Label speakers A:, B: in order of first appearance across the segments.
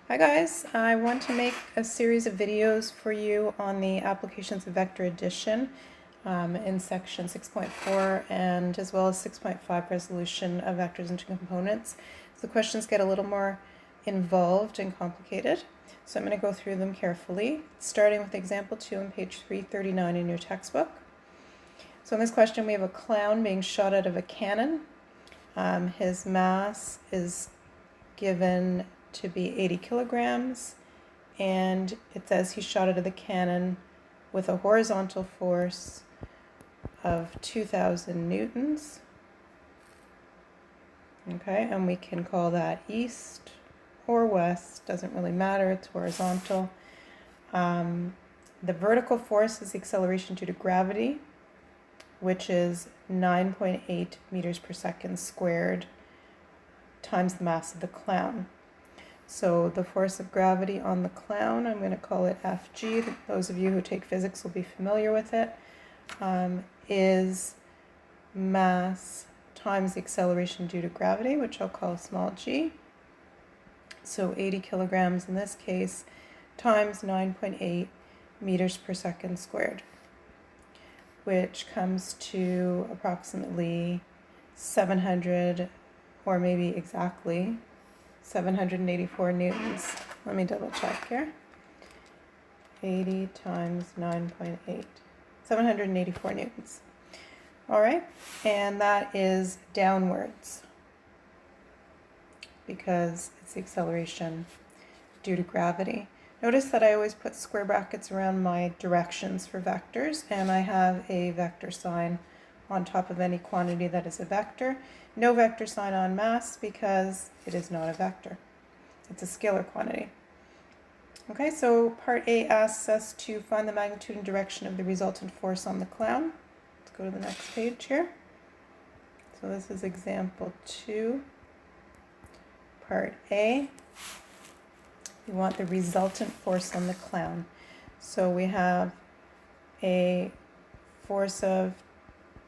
A: Hi guys, I want to make a series of videos for you on the applications of vector addition in section 6.4 and as well as 6.5 resolution of vectors into components. So the questions get a little more involved and complicated, so I'm going to go through them carefully, starting with example 2 on page 339 in your textbook. So in this question we have a clown being shot out of a cannon. His mass is given to be 80 kilograms, and it says he shot out of the cannon with a horizontal force of 2,000 newtons. Okay, and we can call that east or west, doesn't really matter, it's horizontal. The vertical force is the acceleration due to gravity, which is 9.8 meters per second squared times the mass of the clown. So the force of gravity on the clown, I'm going to call it Fg, those of you who take physics will be familiar with it, is mass times the acceleration due to gravity, which I'll call small g. So 80 kilograms in this case, times 9.8 meters per second squared, which comes to approximately 700, or maybe exactly 784 newtons. Let me double check here. 80 times 9.8. 784 newtons. All right, and that is downwards because it's the acceleration due to gravity. Notice that I always put square brackets around my directions for vectors, and I have a vector sign on top of any quantity that is a vector. No vector sign on mass because it is not a vector. It's a scalar quantity. Okay, so part A asks us to find the magnitude and direction of the resultant force on the clown. Let's go to the next page here. So this is example 2, part A. We want the resultant force on the clown. So we have a force of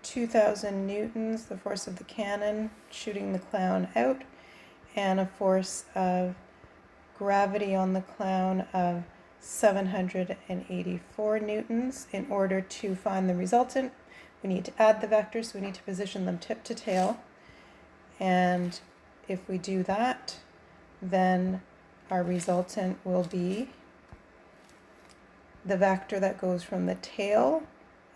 A: 2,000 newtons, the force of the cannon shooting the clown out, and a force of gravity on the clown of 784 newtons. In order to find the resultant, we need to add the vectors, so we need to position them tip to tail. And if we do that, then our resultant will be the vector that goes from the tail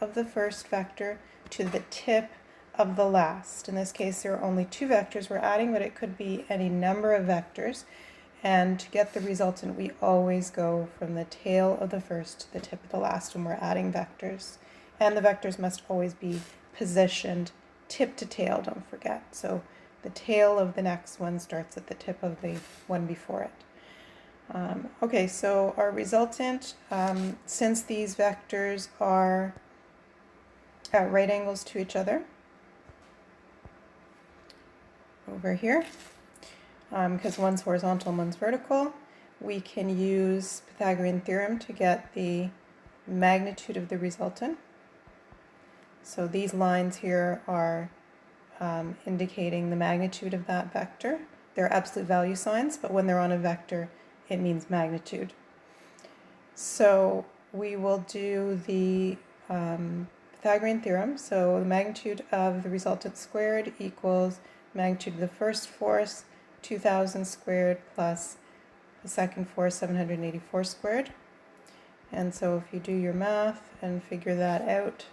A: of the first vector to the tip of the last. In this case, there are only two vectors we're adding, but it could be any number of vectors. And to get the resultant, we always go from the tail of the first to the tip of the last when we're adding vectors. And the vectors must always be positioned tip to tail, don't forget. So the tail of the next one starts at the tip of the one before it. Okay, so our resultant, since these vectors are at right angles to each other over here, because one's horizontal and one's vertical, we can use Pythagorean theorem to get the magnitude of the resultant. So these lines here are indicating the magnitude of that vector. They're absolute value signs, but when they're on a vector, it means magnitude. So we will do the Pythagorean theorem. So the magnitude of the resultant squared equals magnitude of the first force, 2,000 squared, plus the second force, 784 squared. And so if you do your math and figure that out,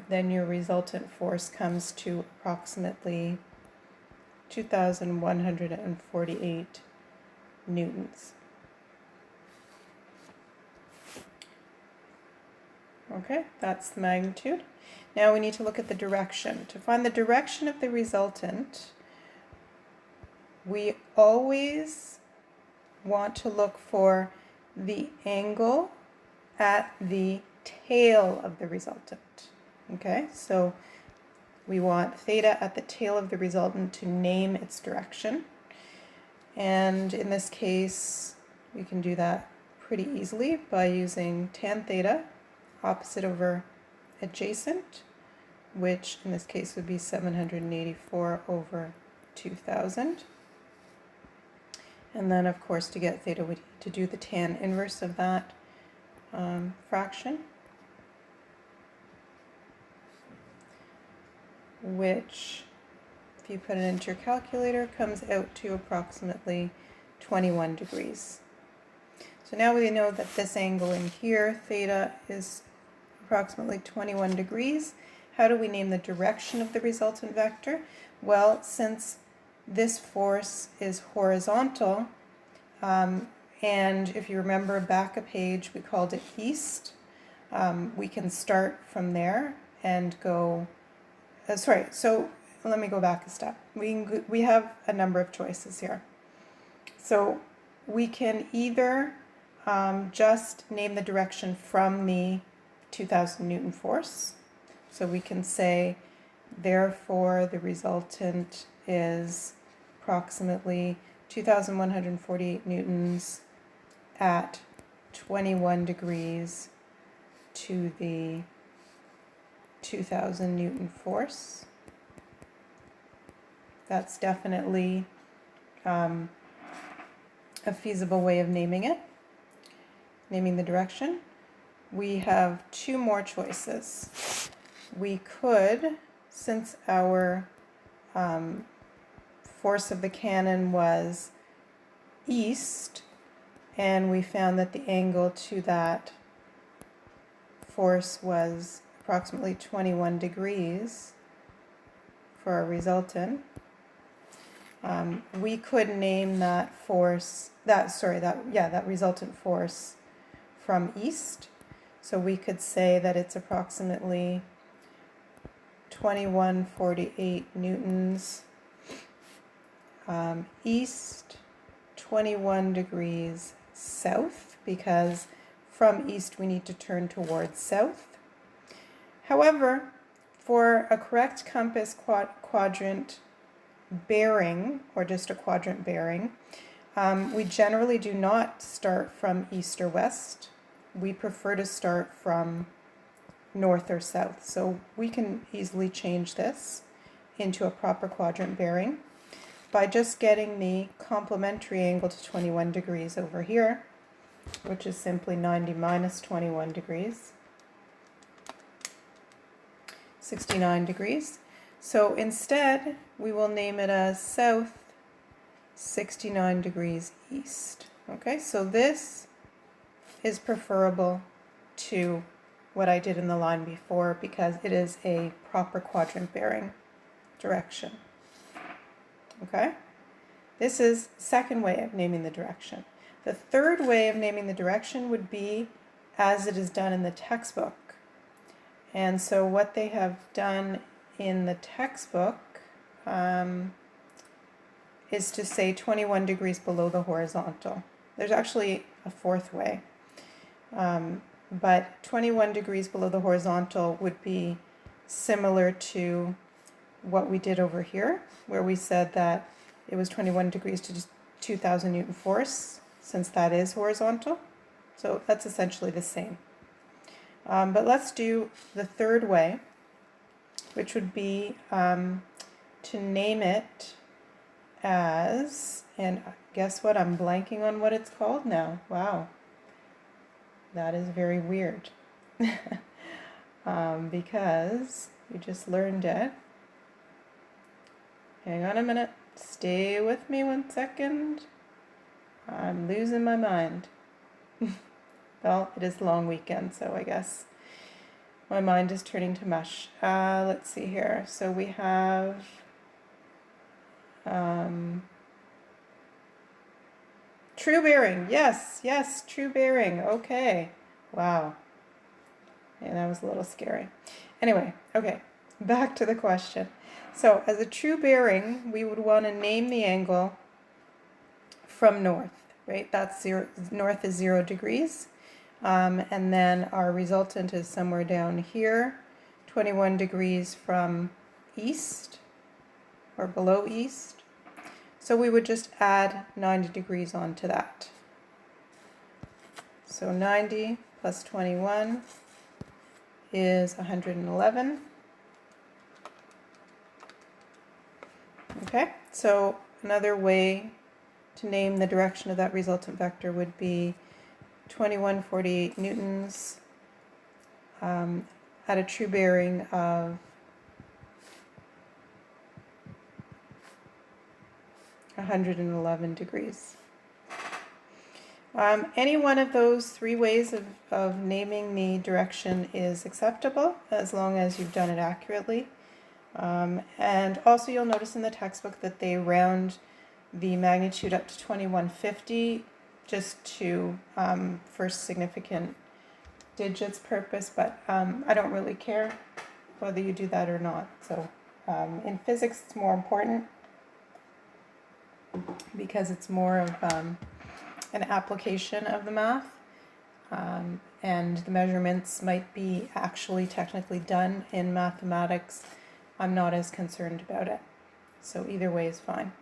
A: then your resultant force comes to approximately 2,148 newtons. Okay, that's the magnitude. Now we need to look at the direction. To find the direction of the resultant, we always want to look for the angle at the tail of the resultant. Okay, so we want theta at the tail of the resultant to name its direction. And in this case, we can do that pretty easily by using tan theta, opposite over adjacent, which in this case would be 784 over 2,000. And then, of course, to get theta, we need to do the tan inverse of that fraction, which, if you put it into your calculator, comes out to approximately 21 degrees. So now we know that this angle in here, theta, is approximately 21 degrees. How do we name the direction of the resultant vector? Well, since this force is horizontal, and if you remember back a page, we called it east, we can start from there and go, so let me go back a step. We have a number of choices here. So we can either just name the direction from the 2000 Newton force. So we can say, therefore, the resultant is approximately 2,148 newtons at 21 degrees to the 2000 Newton force. That's definitely a feasible way of naming it, naming the direction. We have two more choices. We could, since our force of the cannon was east, and we found that the angle to that force was approximately 21 degrees for our resultant, we could name that force, that resultant force from east. So we could say that it's approximately 2148 newtons east, 21 degrees south, because from east we need to turn towards south. However, for a correct compass quadrant bearing, or just a quadrant bearing, we generally do not start from east or west. We prefer to start from north or south. So we can easily change this into a proper quadrant bearing by just getting the complementary angle to 21 degrees over here, which is simply 90 minus 21 degrees, 69 degrees. So instead, we will name it as south 69 degrees east. Okay, so this is preferable to what I did in the line before because it is a proper quadrant bearing direction. Okay, this is the second way of naming the direction. The third way of naming the direction would be as it is done in the textbook. And so what they have done in the textbook is to say 21 degrees below the horizontal. There's actually a fourth way. But 21 degrees below the horizontal would be similar to what we did over here, where we said that it was 21 degrees to 2000 Newton force, since that is horizontal. So that's essentially the same. But let's do the third way, which would be to name it as, and guess what, I'm blanking on what it's called now. Wow. That is very weird because we just learned it. Hang on a minute. Stay with me 1 second. I'm losing my mind. Well, it is long weekend, so I guess my mind is turning to mush. Let's see here. So we have true bearing. Yes, true bearing. Okay. Wow. Yeah, that was a little scary. Anyway, okay, back to the question. So as a true bearing, we would want to name the angle from north, right? That's zero, north is 0 degrees. And then our resultant is somewhere down here, 21 degrees from east or below east. So we would just add 90 degrees onto that. So 90 plus 21 is 111. Okay, so another way to name the direction of that resultant vector would be 2148 newtons at a true bearing of 111 degrees. Any one of those three ways of naming the direction is acceptable as long as you've done it accurately. And also you'll notice in the textbook that they round the magnitude up to 2150 just to first significant digits purpose, but I don't really care whether you do that or not. So in physics it's more important because it's more of an application of the math, and the measurements might be actually technically done in mathematics. I'm not as concerned about it. So either way is fine.